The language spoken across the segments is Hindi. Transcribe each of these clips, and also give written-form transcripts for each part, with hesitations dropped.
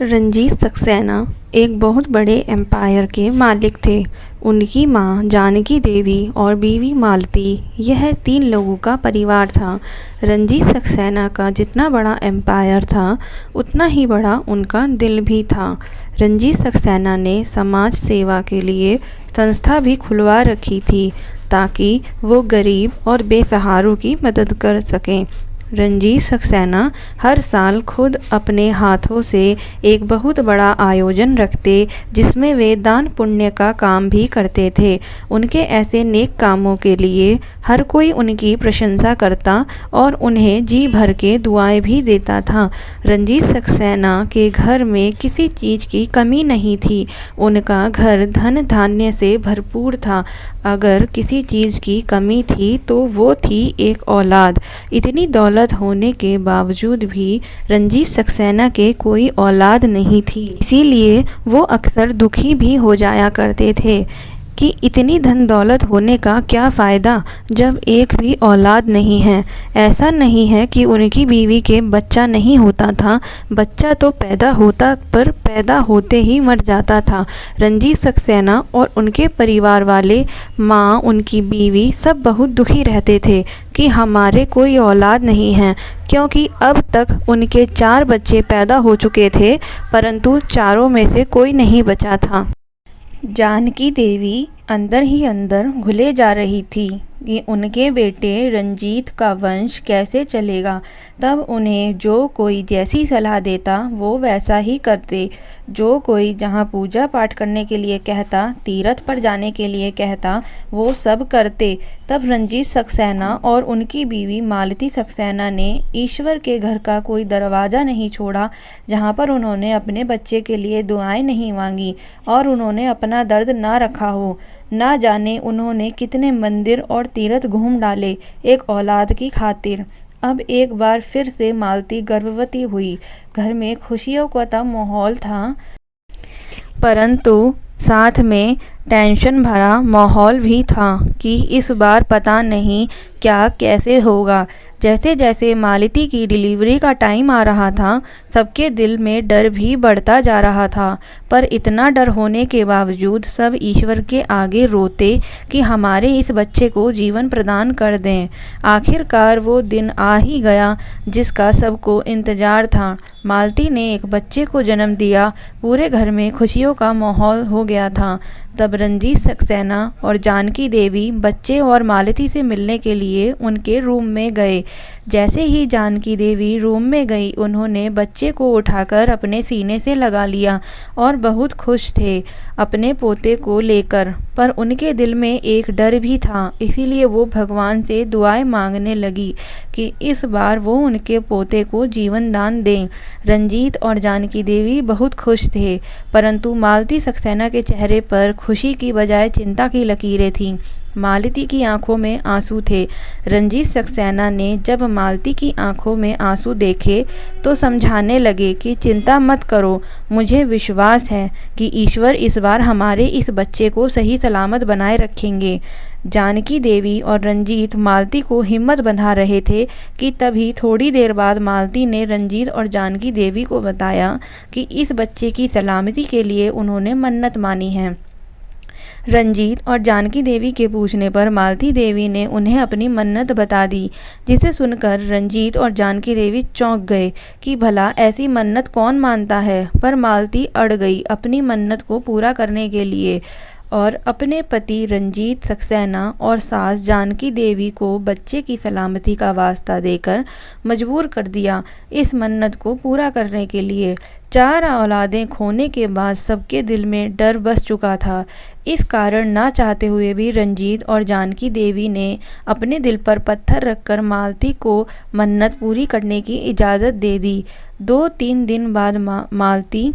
रंजीत सक्सेना एक बहुत बड़े एम्पायर के मालिक थे। उनकी मां जानकी देवी और बीवी मालती, यह 3 लोगों का परिवार था। रंजीत सक्सेना का जितना बड़ा एम्पायर था, उतना ही बड़ा उनका दिल भी था। रंजीत सक्सेना ने समाज सेवा के लिए संस्था भी खुलवा रखी थी, ताकि वो गरीब और बेसहारों की मदद कर सकें। रंजीत सक्सेना हर साल खुद अपने हाथों से एक बहुत बड़ा आयोजन रखते, जिसमें वे दान पुण्य का काम भी करते थे। उनके ऐसे नेक कामों के लिए हर कोई उनकी प्रशंसा करता और उन्हें जी भर के दुआएं भी देता था। रंजीत सक्सेना के घर में किसी चीज़ की कमी नहीं थी। उनका घर धन धान्य से भरपूर था। अगर किसी चीज़ की कमी थी तो वो थी एक औलाद। इतनी दौलत होने के बावजूद भी रंजीत सक्सेना के कोई औलाद नहीं थी। इसीलिए वो अक्सर दुखी भी हो जाया करते थे कि इतनी धन दौलत होने का क्या फ़ायदा जब एक भी औलाद नहीं है। ऐसा नहीं है कि उनकी बीवी के बच्चा नहीं होता था, बच्चा तो पैदा होता, पर पैदा होते ही मर जाता था। रंजीत सक्सेना और उनके परिवार वाले, माँ, उनकी बीवी, सब बहुत दुखी रहते थे कि हमारे कोई औलाद नहीं है, क्योंकि अब तक उनके 4 बच्चे पैदा हो चुके थे, परंतु चारों में से कोई नहीं बचा था। जानकी देवी अंदर ही अंदर घुले जा रही थी कि उनके बेटे रंजीत का वंश कैसे चलेगा। तब उन्हें जो कोई जैसी सलाह देता वो वैसा ही करते। जो कोई जहाँ पूजा पाठ करने के लिए कहता, तीर्थ पर जाने के लिए कहता, वो सब करते। तब रंजीत सक्सेना और उनकी बीवी मालती सक्सेना ने ईश्वर के घर का कोई दरवाज़ा नहीं छोड़ा जहाँ पर उन्होंने अपने बच्चे के लिए दुआएं नहीं मांगी और उन्होंने अपना दर्द ना रखा हो। ना जाने उन्होंने कितने मंदिर और तीर्थ घूम डाले एक औलाद की खातिर। अब एक बार फिर से मालती गर्भवती हुई। घर में खुशियों का तो माहौल था, परंतु साथ में टेंशन भरा माहौल भी था कि इस बार पता नहीं क्या कैसे होगा। जैसे जैसे मालती की डिलीवरी का टाइम आ रहा था, सबके दिल में डर भी बढ़ता जा रहा था। पर इतना डर होने के बावजूद सब ईश्वर के आगे रोते कि हमारे इस बच्चे को जीवन प्रदान कर दें। आखिरकार वो दिन आ ही गया जिसका सबको इंतज़ार था। मालती ने एक बच्चे को जन्म दिया। पूरे घर में खुशियों का माहौल हो गया था। तब रंजीत सक्सेना और जानकी देवी बच्चे और मालती से मिलने के लिए उनके रूम में गए। जैसे ही जानकी देवी रूम में गई, उन्होंने बच्चे को उठाकर अपने सीने से लगा लिया और बहुत खुश थे अपने पोते को लेकर। पर उनके दिल में एक डर भी था, इसीलिए वो भगवान से दुआएं मांगने लगी कि इस बार वो उनके पोते को जीवन दान दें। रंजीत और जानकी देवी बहुत खुश थे, परंतु मालती सक्सेना के चेहरे पर खुशी की बजाय चिंता की लकीरें थीं। मालती की आंखों में आंसू थे। रंजीत सक्सेना ने जब मालती की आंखों में आंसू देखे तो समझाने लगे कि चिंता मत करो, मुझे विश्वास है कि ईश्वर इस बार हमारे इस बच्चे को सही सलामत बनाए रखेंगे। जानकी देवी और रंजीत मालती को हिम्मत बंधा रहे थे कि तभी थोड़ी देर बाद मालती ने रंजीत और जानकी देवी को बताया कि इस बच्चे की सलामती के लिए उन्होंने मन्नत मानी है। रंजीत और जानकी देवी के पूछने पर मालती देवी ने उन्हें अपनी मन्नत बता दी, जिसे सुनकर रंजीत और जानकी देवी चौंक गए कि भला ऐसी मन्नत कौन मानता है। पर मालती अड़ गई अपनी मन्नत को पूरा करने के लिए और अपने पति रंजीत सक्सेना और सास जानकी देवी को बच्चे की सलामती का वास्ता देकर मजबूर कर दिया इस मन्नत को पूरा करने के लिए। 4 औलादें खोने के बाद सबके दिल में डर बस चुका था। इस कारण ना चाहते हुए भी रंजीत और जानकी देवी ने अपने दिल पर पत्थर रखकर मालती को मन्नत पूरी करने की इजाज़त दे दी। 2-3 दिन बाद मालती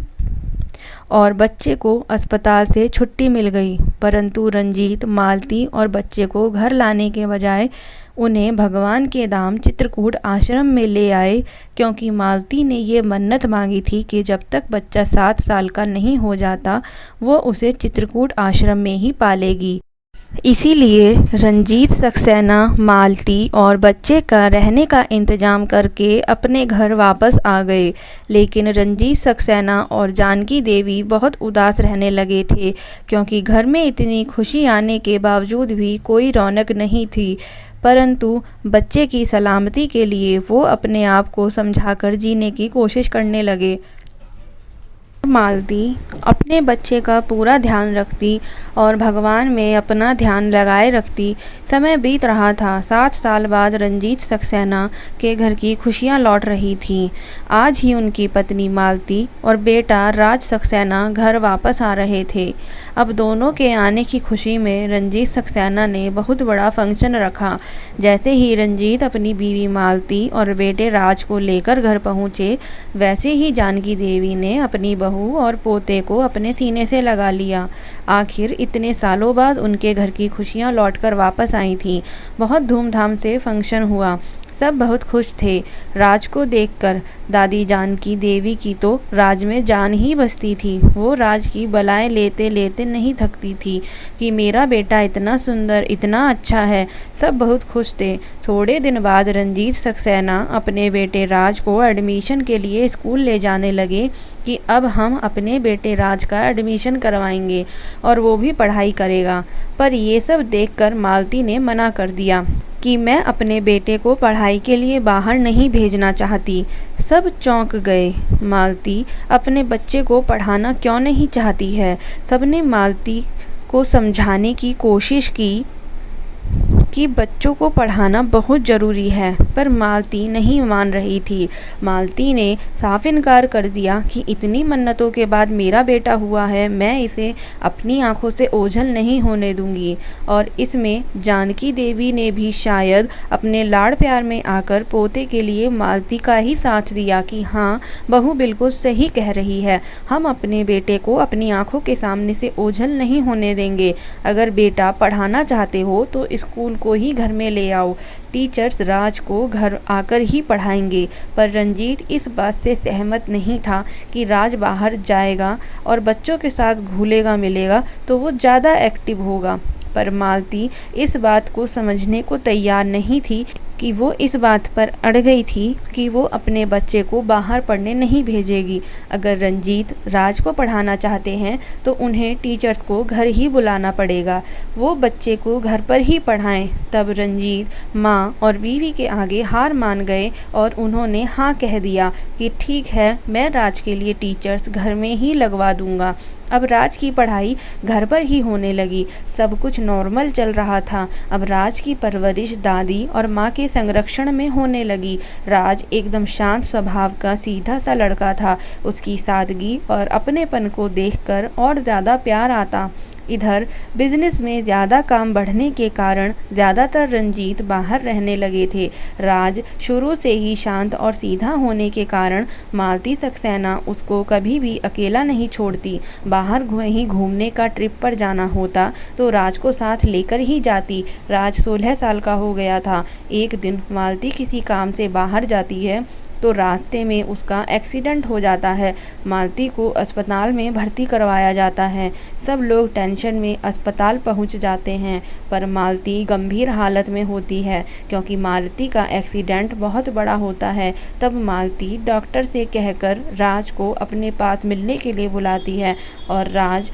और बच्चे को अस्पताल से छुट्टी मिल गई, परंतु रंजीत मालती और बच्चे को घर लाने के बजाय उन्हें भगवान के धाम चित्रकूट आश्रम में ले आए, क्योंकि मालती ने ये मन्नत मांगी थी कि जब तक बच्चा 7 साल का नहीं हो जाता वो उसे चित्रकूट आश्रम में ही पालेगी। इसीलिए रंजीत सक्सेना मालती और बच्चे का रहने का इंतज़ाम करके अपने घर वापस आ गए। लेकिन रंजीत सक्सेना और जानकी देवी बहुत उदास रहने लगे थे, क्योंकि घर में इतनी खुशी आने के बावजूद भी कोई रौनक नहीं थी। परंतु बच्चे की सलामती के लिए वो अपने आप को समझाकर जीने की कोशिश करने लगे। मालती अपने बच्चे का पूरा ध्यान रखती और भगवान में अपना ध्यान लगाए रखती। समय बीत रहा था। 7 साल बाद रंजीत सक्सेना के घर की खुशियां लौट रही थीं। आज ही उनकी पत्नी मालती और बेटा राज सक्सेना घर वापस आ रहे थे। अब दोनों के आने की खुशी में रंजीत सक्सेना ने बहुत बड़ा फंक्शन रखा। जैसे ही रंजीत अपनी बीवी मालती और बेटे राज को लेकर घर पहुंचे, वैसे ही जानकी देवी ने अपनी बहू और पोते को अपने सीने से लगा लिया। आखिर इतने सालों बाद उनके घर की खुशियां लौटकर वापस आई थीं। बहुत धूमधाम से फंक्शन हुआ। सब बहुत खुश थे। राज को देखकर दादी जानकी देवी की तो राज में जान ही बसती थी। वो राज की बलाएं लेते लेते नहीं थकती थी कि मेरा बेटा इतना सुंदर, इतना अच्छा है। सब बहुत खुश थे। थोड़े दिन बाद रंजीत सक्सेना अपने बेटे राज को एडमिशन के लिए स्कूल ले जाने लगे कि अब हम अपने बेटे राज का एडमिशन करवाएंगे और वो भी पढ़ाई करेगा। पर ये सब देखकर मालती ने मना कर दिया कि मैं अपने बेटे को पढ़ाई के लिए बाहर नहीं भेजना चाहती। सब चौंक गए। मालती अपने बच्चे को पढ़ाना क्यों नहीं चाहती है? सबने मालती को समझाने की कोशिश की कि बच्चों को पढ़ाना बहुत ज़रूरी है, पर मालती नहीं मान रही थी। मालती ने साफ इनकार कर दिया कि इतनी मन्नतों के बाद मेरा बेटा हुआ है, मैं इसे अपनी आंखों से ओझल नहीं होने दूंगी। और इसमें जानकी देवी ने भी शायद अपने लाड़ प्यार में आकर पोते के लिए मालती का ही साथ दिया कि हाँ, बहू बिल्कुल सही कह रही है, हम अपने बेटे को अपनी आंखों के सामने से ओझल नहीं होने देंगे। अगर बेटा पढ़ाना चाहते हो तो स्कूल को ही घर में ले आओ, टीचर्स राज को घर आकर ही पढ़ाएंगे। पर रंजीत इस बात से सहमत नहीं था कि राज बाहर जाएगा और बच्चों के साथ घुलेगा मिलेगा तो वो ज़्यादा एक्टिव होगा। पर मालती इस बात को समझने को तैयार नहीं थी कि वो इस बात पर अड़ गई थी कि वो अपने बच्चे को बाहर पढ़ने नहीं भेजेगी। अगर रंजीत राज को पढ़ाना चाहते हैं तो उन्हें टीचर्स को घर ही बुलाना पड़ेगा, वो बच्चे को घर पर ही पढ़ाएं। तब रंजीत माँ और बीवी के आगे हार मान गए और उन्होंने हाँ कह दिया कि ठीक है, मैं राज के लिए टीचर्स घर में ही लगवा दूंगा। अब राज की पढ़ाई घर पर ही होने लगी। सब कुछ नॉर्मल चल रहा था। अब राज की परवरिश दादी और माँ के संरक्षण में होने लगी। राज एकदम शांत स्वभाव का सीधा सा लड़का था। उसकी सादगी और अपनेपन को देखकर और ज़्यादा प्यार आता। इधर बिजनेस में ज़्यादा काम बढ़ने के कारण ज़्यादातर रंजीत बाहर रहने लगे थे। राज शुरू से ही शांत और सीधा होने के कारण मालती सक्सेना उसको कभी भी अकेला नहीं छोड़ती। बाहर कहीं घूमने का ट्रिप पर जाना होता तो राज को साथ लेकर ही जाती। राज 16 साल का हो गया था। एक दिन मालती किसी काम से बाहर जाती है तो रास्ते में उसका एक्सीडेंट हो जाता है। मालती को अस्पताल में भर्ती करवाया जाता है। सब लोग टेंशन में अस्पताल पहुंच जाते हैं, पर मालती गंभीर हालत में होती है क्योंकि मालती का एक्सीडेंट बहुत बड़ा होता है। तब मालती डॉक्टर से कहकर राज को अपने पास मिलने के लिए बुलाती है और राज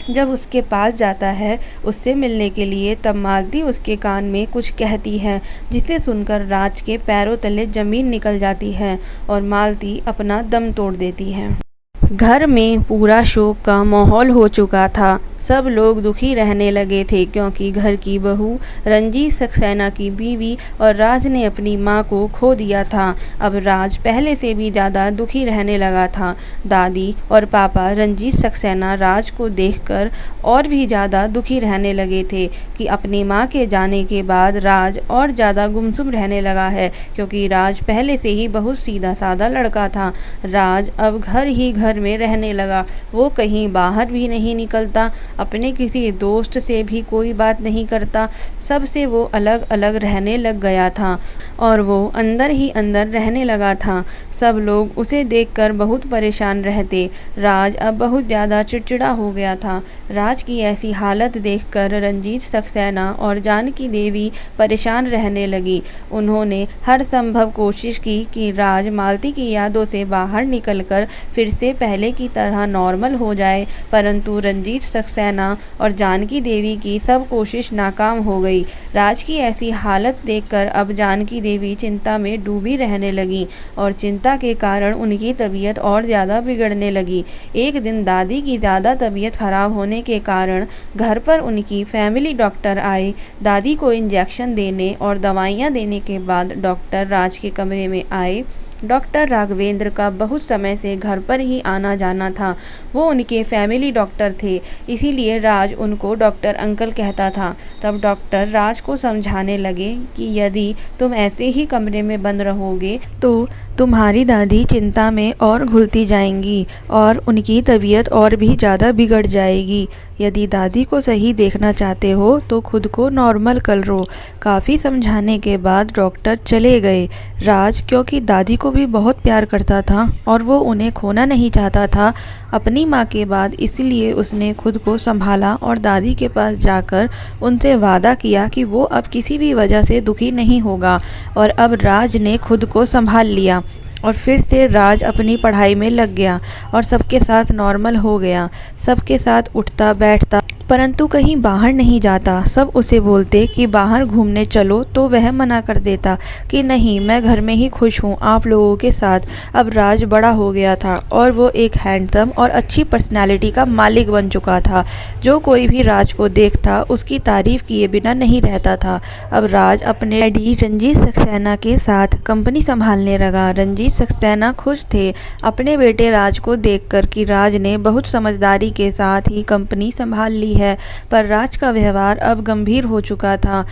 जब उसके पास जाता है उससे मिलने के लिए, तब मालती उसके कान में कुछ कहती है जिसे सुनकर राज के पैरों तले ज़मीन निकल जाती है और मालती अपना दम तोड़ देती है। घर में पूरा शोक का माहौल हो चुका था। सब लोग दुखी रहने लगे थे क्योंकि घर की बहू रंजीत सक्सेना की बीवी और राज ने अपनी मां को खो दिया था। अब राज पहले से भी ज़्यादा दुखी रहने लगा था। दादी और पापा रंजीत सक्सेना राज को देखकर और भी ज़्यादा दुखी रहने लगे थे कि अपनी मां के जाने के बाद राज और ज़्यादा गुमसुम रहने लगा है, क्योंकि राज पहले से ही बहुत सीधा साधा लड़का था। राज अब घर ही घर में रहने लगा। वो कहीं बाहर भी नहीं निकलता। अपने किसी दोस्त से भी कोई बात नहीं करता, सबसे वो अलग अलग रहने लग गया था और वो अंदर ही अंदर रहने लगा था। सब लोग उसे देखकर बहुत परेशान रहते। राज अब बहुत ज़्यादा चिड़चिड़ा हो गया था। राज की ऐसी हालत देखकर रंजीत सक्सेना और जानकी देवी परेशान रहने लगी। उन्होंने हर संभव कोशिश की कि राज मालती की यादों से बाहर निकलकर फिर से पहले की तरह नॉर्मल हो जाए, परंतु रंजीत सक्सेना और जानकी देवी की सब कोशिश नाकाम हो गई। राज की ऐसी हालत देखकर अब जानकी देवी चिंता में डूबी रहने लगी और चिंता के कारण उनकी तबीयत और ज़्यादा बिगड़ने लगी। एक दिन दादी की ज़्यादा तबीयत खराब होने के कारण घर पर उनकी फैमिली डॉक्टर आए। दादी को इंजेक्शन देने और दवाइयाँ देने के बाद डॉक्टर राज के कमरे में आए। डॉक्टर राघवेंद्र का बहुत समय से घर पर ही आना जाना था। वो उनके फैमिली डॉक्टर थे, इसीलिए राज उनको डॉक्टर अंकल कहता था। तब डॉक्टर राज को समझाने लगे कि यदि तुम ऐसे ही कमरे में बंद रहोगे तो तुम्हारी दादी चिंता में और घुलती जाएंगी और उनकी तबीयत और भी ज़्यादा बिगड़ जाएगी। यदि दादी को सही देखना चाहते हो तो खुद को नॉर्मल कर लो। काफ़ी समझाने के बाद डॉक्टर चले गए। राज क्योंकि दादी को भी बहुत प्यार करता था और वो उन्हें खोना नहीं चाहता था अपनी माँ के बाद, इसलिए उसने खुद को संभाला और दादी के पास जाकर उनसे वादा किया कि वो अब किसी भी वजह से दुखी नहीं होगा। और अब राज ने खुद को संभाल लिया और फिर से राज अपनी पढ़ाई में लग गया और सबके साथ नॉर्मल हो गया। सबके साथ उठता बैठता, परंतु कहीं बाहर नहीं जाता। सब उसे बोलते कि बाहर घूमने चलो तो वह मना कर देता कि नहीं, मैं घर में ही खुश हूँ आप लोगों के साथ। अब राज बड़ा हो गया था और वो एक हैंडसम और अच्छी पर्सनालिटी का मालिक बन चुका था। जो कोई भी राज को देखता उसकी तारीफ किए बिना नहीं रहता था। अब राज अपने डैडी रंजीत सक्सेना के साथ कंपनी संभालने लगा। रंजीत सक्सेना खुश थे अपने बेटे राज को देखकर कि राज ने बहुत समझदारी के साथ ही कंपनी संभाल ली है। पर राज का व्यवहार अब गंभीर हो चुका था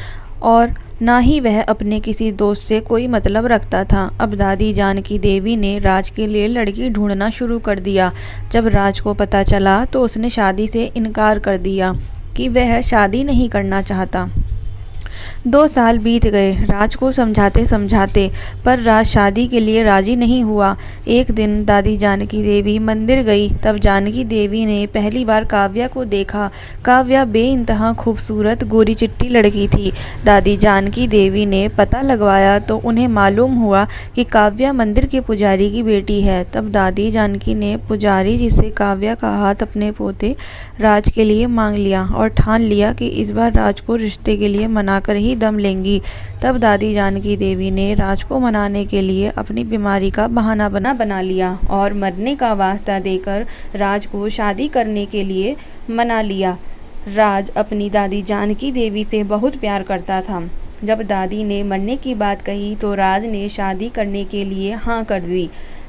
और ना ही वह अपने किसी दोस्त से कोई मतलब रखता था। अब दादी जानकी देवी ने राज के लिए लड़की ढूंढना शुरू कर दिया। जब राज को पता चला तो उसने शादी से इनकार कर दिया कि वह शादी नहीं करना चाहता। 2 साल बीत गए राज को समझाते समझाते, पर राज शादी के लिए राजी नहीं हुआ। एक दिन दादी जानकी देवी मंदिर गई, तब जानकी देवी ने पहली बार काव्या को देखा। काव्या बेइंतहा खूबसूरत गोरी चिट्टी लड़की थी। दादी जानकी देवी ने पता लगवाया तो उन्हें मालूम हुआ कि काव्या मंदिर के पुजारी की बेटी है। तब दादी जानकी ने पुजारी जी से काव्या का हाथ अपने पोते राज के लिए मांग लिया और ठान लिया कि इस बार राज को रिश्ते के लिए मनाकर ही दम लेंगी। तब दादी जानकी देवी ने राज को मनाने के लिए अपनी बीमारी का बहाना बना लिया और मरने का वास्ता देकर राज को शादी करने के लिए मना लिया। राज अपनी दादी जानकी देवी से बहुत प्यार करता था। जब दादी ने मरने की बात कही तो राज ने शादी करने के लिए हाँ कर दी।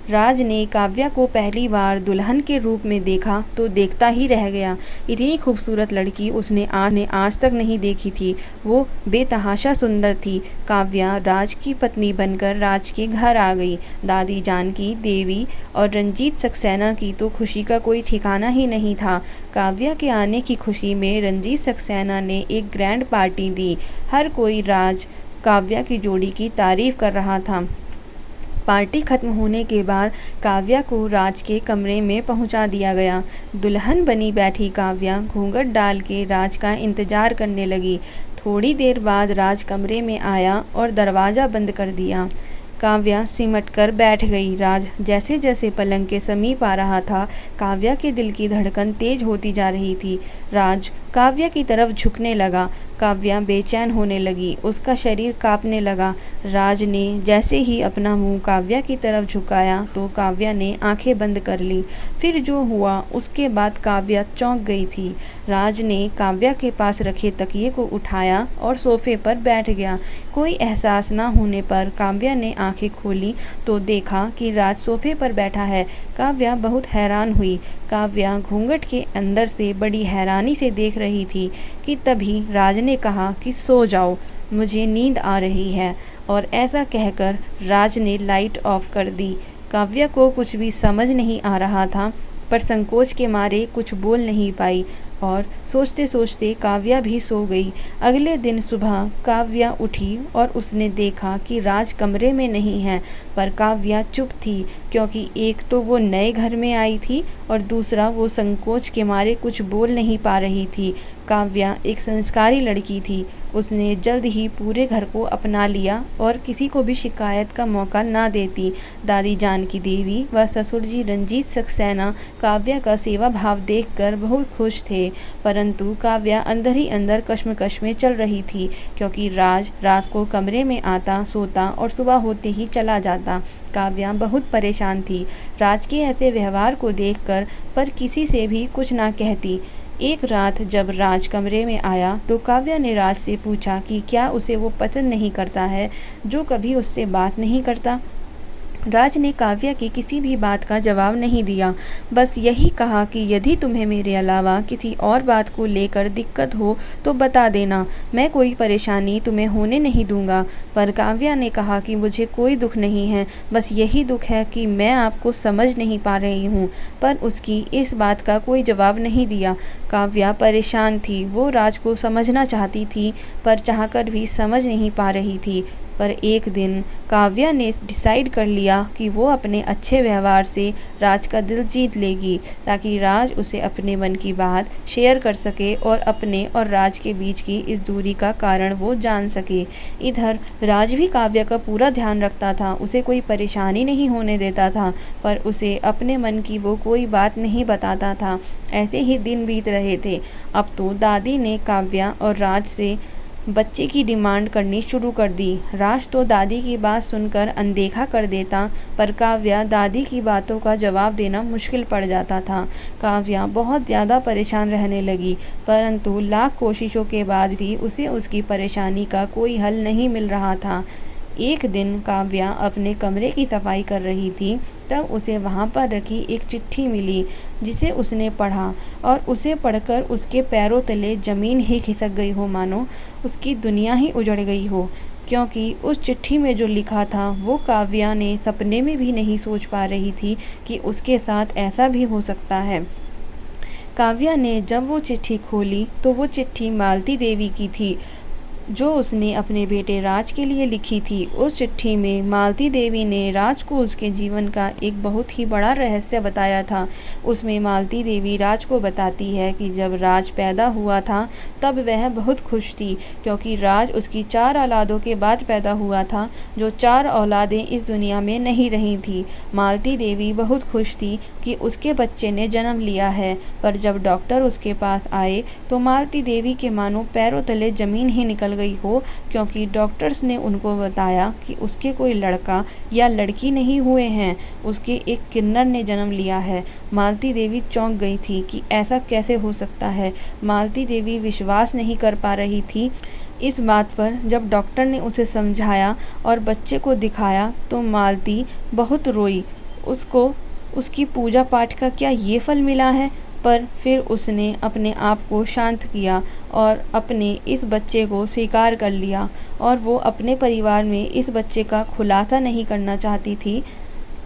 राज ने काव्या को पहली बार दुल्हन के रूप में देखा तो देखता ही रह गया। इतनी खूबसूरत लड़की उसने आज तक नहीं देखी थी। वो बेतहाशा सुंदर थी। काव्या राज की पत्नी बनकर राज के घर आ गई। दादी जानकी देवी और रंजीत सक्सेना की तो खुशी का कोई ठिकाना ही नहीं था। काव्या के आने की खुशी में रंजीत सक्सेना ने एक ग्रैंड पार्टी दी। हर कोई राज काव्या की जोड़ी की तारीफ कर रहा था। पार्टी खत्म होने के बाद काव्या को राज के कमरे में पहुंचा दिया गया। दुल्हन बनी बैठी काव्या घूंघट डाल के राज का इंतजार करने लगी। थोड़ी देर बाद राज कमरे में आया और दरवाज़ा बंद कर दिया। काव्या सिमट कर बैठ गई। राज जैसे जैसे पलंग के समीप आ रहा था, काव्या के दिल की धड़कन तेज होती जा रही थी। राज काव्या की तरफ झुकने लगा। काव्या बेचैन होने लगी, उसका शरीर कांपने लगा। राज ने जैसे ही अपना मुंह काव्या की तरफ झुकाया तो काव्या ने आंखें बंद कर ली। फिर जो हुआ उसके बाद काव्या चौंक गई थी। राज ने काव्या के पास रखे तकिए को उठाया और सोफे पर बैठ गया। कोई एहसास न होने पर काव्या ने आंखें खोली तो देखा कि राज सोफे पर बैठा है। काव्या बहुत हैरान हुई। काव्या घूंघट के अंदर से बड़ी हैरानी से देख रही थी कि तभी राज ने कहा कि सो जाओ, मुझे नींद आ रही है। और ऐसा कहकर राज ने लाइट ऑफ कर दी। काव्या को कुछ भी समझ नहीं आ रहा था, पर संकोच के मारे कुछ बोल नहीं पाई और सोचते सोचते काव्या भी सो गई। अगले दिन सुबह काव्या उठी और उसने देखा कि राज कमरे में नहीं है, पर काव्या चुप थी, क्योंकि एक तो वो नए घर में आई थी और दूसरा वो संकोच के मारे कुछ बोल नहीं पा रही थी। काव्या एक संस्कारी लड़की थी। उसने जल्द ही पूरे घर को अपना लिया और किसी को भी शिकायत का मौका ना देती। दादी जानकी देवी व ससुर जी रंजीत सक्सेना काव्या का सेवा भाव देखकर बहुत खुश थे, परंतु काव्या अंदर ही अंदर कश्मकश में चल रही थी, क्योंकि राज रात को कमरे में आता, सोता और सुबह होते ही चला जाता। काव्या बहुत परेशान थी राज के ऐसे व्यवहार को देखकर, पर किसी से भी कुछ ना कहती। एक रात जब राज कमरे में आया तो काव्या ने राज से पूछा कि क्या उसे वो पसंद नहीं करता है जो कभी उससे बात नहीं करता। राज ने काव्या की किसी भी बात का जवाब नहीं दिया, बस यही कहा कि यदि तुम्हें मेरे अलावा किसी और बात को लेकर दिक्कत हो तो बता देना, मैं कोई परेशानी तुम्हें होने नहीं दूंगा। पर काव्या ने कहा कि मुझे कोई दुख नहीं है, बस यही दुख है कि मैं आपको समझ नहीं पा रही हूँ। पर उसकी इस बात का कोई जवाब नहीं दिया। काव्या परेशान थी, वो राज को समझना चाहती थी, पर चाहकर भी समझ नहीं पा रही थी। पर एक दिन काव्या ने डिसाइड कर लिया कि वो अपने अच्छे व्यवहार से राज का दिल जीत लेगी, ताकि राज उसे अपने मन की बात शेयर कर सके और अपने और राज के बीच की इस दूरी का कारण वो जान सके। इधर राज भी काव्या का पूरा ध्यान रखता था, उसे कोई परेशानी नहीं होने देता था, पर उसे अपने मन की वो कोई बात नहीं बताता था। ऐसे ही दिन बीत रहे थे। अब तो दादी ने काव्या और राज से बच्चे की डिमांड करनी शुरू कर दी। राज तो दादी की बात सुनकर अनदेखा कर देता, पर काव्या दादी की बातों का जवाब देना मुश्किल पड़ जाता था। काव्या बहुत ज़्यादा परेशान रहने लगी, परंतु लाख कोशिशों के बाद भी उसे उसकी परेशानी का कोई हल नहीं मिल रहा था। एक दिन काव्या अपने कमरे की सफाई कर रही थी, तब उसे वहाँ पर रखी एक चिट्ठी मिली, जिसे उसने पढ़ा और उसे पढ़कर उसके पैरों तले ज़मीन ही खिसक गई हो, मानो उसकी दुनिया ही उजड़ गई हो। क्योंकि उस चिट्ठी में जो लिखा था वो काव्या ने सपने में भी नहीं सोच पा रही थी कि उसके साथ ऐसा भी हो सकता है। काव्या ने जब वो चिट्ठी खोली तो वो चिट्ठी मालती देवी की थी, जो उसने अपने बेटे राज के लिए लिखी थी। उस चिट्ठी में मालती देवी ने राज को उसके जीवन का एक बहुत ही बड़ा रहस्य बताया था। उसमें मालती देवी राज को बताती है कि जब राज पैदा हुआ था तब वह बहुत खुश थी, क्योंकि राज उसकी 4 औलादों के बाद पैदा हुआ था, जो 4 औलादें इस दुनिया में नहीं रही थी। मालती देवी बहुत खुश थी कि उसके बच्चे ने जन्म लिया है, पर जब डॉक्टर उसके पास आए तो मालती देवी के मानो पैरों तले ज़मीन ही निकल गई हो, क्योंकि डॉक्टर्स ने उनको बताया कि उसके कोई लड़का या लड़की नहीं हुए हैं, उसके एक किन्नर ने जन्म लिया है। मालती देवी चौंक गई थी कि ऐसा कैसे हो सकता है। मालती देवी विश्वास नहीं कर पा रही थी इस बात पर। जब डॉक्टर ने उसे समझाया और बच्चे को दिखाया तो मालती बहुत रोई। उसको उसकी पूजा पाठ का क्या ये फल मिला है? पर फिर उसने अपने आप को शांत किया और अपने इस बच्चे को स्वीकार कर लिया, और वो अपने परिवार में इस बच्चे का खुलासा नहीं करना चाहती थी,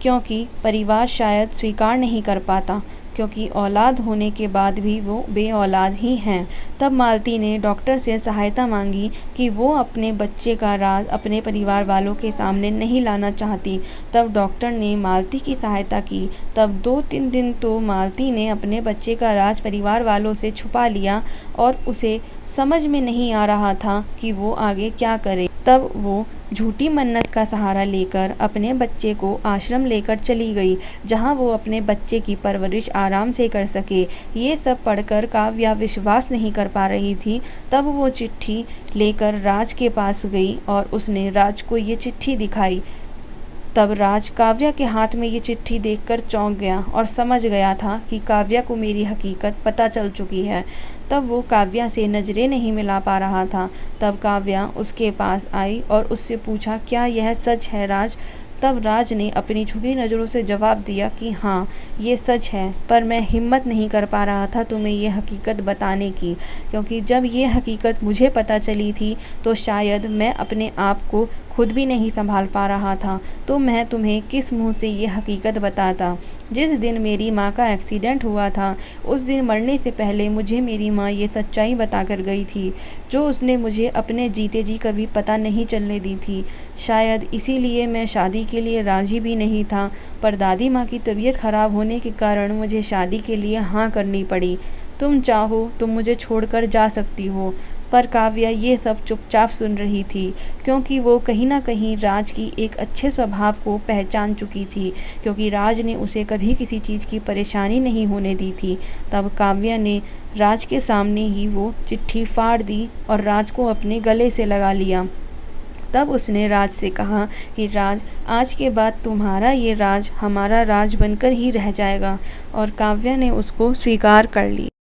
क्योंकि परिवार शायद स्वीकार नहीं कर पाता, क्योंकि औलाद होने के बाद भी वो बे औलाद ही हैं। तब मालती ने डॉक्टर से सहायता मांगी कि वो अपने बच्चे का राज अपने परिवार वालों के सामने नहीं लाना चाहती। तब डॉक्टर ने मालती की सहायता की। तब 2-3 दिन तो मालती ने अपने बच्चे का राज परिवार वालों से छुपा लिया, और उसे समझ में नहीं आ रहा था कि वो आगे क्या करे। तब वो झूठी मन्नत का सहारा लेकर अपने बच्चे को आश्रम लेकर चली गई, जहां वो अपने बच्चे की परवरिश आराम से कर सके। ये सब पढ़कर काव्या विश्वास नहीं कर पा रही थी। तब वो चिट्ठी लेकर राज के पास गई और उसने राज को ये चिट्ठी दिखाई। तब राज काव्या के हाथ में ये चिट्ठी देखकर चौंक गया और समझ गया था कि काव्या को मेरी हकीकत पता चल चुकी है। तब वो काव्या से नज़रें नहीं मिला पा रहा था। तब काव्या उसके पास आई और उससे पूछा, क्या यह सच है राज? तब राज ने अपनी झुकी नज़रों से जवाब दिया कि हाँ, ये सच है, पर मैं हिम्मत नहीं कर पा रहा था तुम्हें ये हकीकत बताने की, क्योंकि जब ये हकीकत मुझे पता चली थी तो शायद मैं अपने आप को खुद भी नहीं संभाल पा रहा था तो मैं तुम्हें किस मुंह से ये हकीकत बताता। जिस दिन मेरी माँ का एक्सीडेंट हुआ था उस दिन मरने से पहले मुझे मेरी माँ ये सच्चाई बता कर गई थी, जो उसने मुझे अपने जीते जी कभी पता नहीं चलने दी थी। शायद इसीलिए मैं शादी के लिए राज़ी भी नहीं था, पर दादी माँ की तबीयत ख़राब होने के कारण मुझे शादी के लिए हाँ करनी पड़ी। तुम चाहो तो मुझे छोड़कर जा सकती हो। पर काव्या ये सब चुपचाप सुन रही थी, क्योंकि वो कहीं ना कहीं राज की एक अच्छे स्वभाव को पहचान चुकी थी, क्योंकि राज ने उसे कभी किसी चीज़ की परेशानी नहीं होने दी थी। तब काव्या ने राज के सामने ही वो चिट्ठी फाड़ दी और राज को अपने गले से लगा लिया। तब उसने राज से कहा कि राज, आज के बाद तुम्हारा ये राज हमारा राज बनकर ही रह जाएगा। और काव्या ने उसको स्वीकार कर लिया।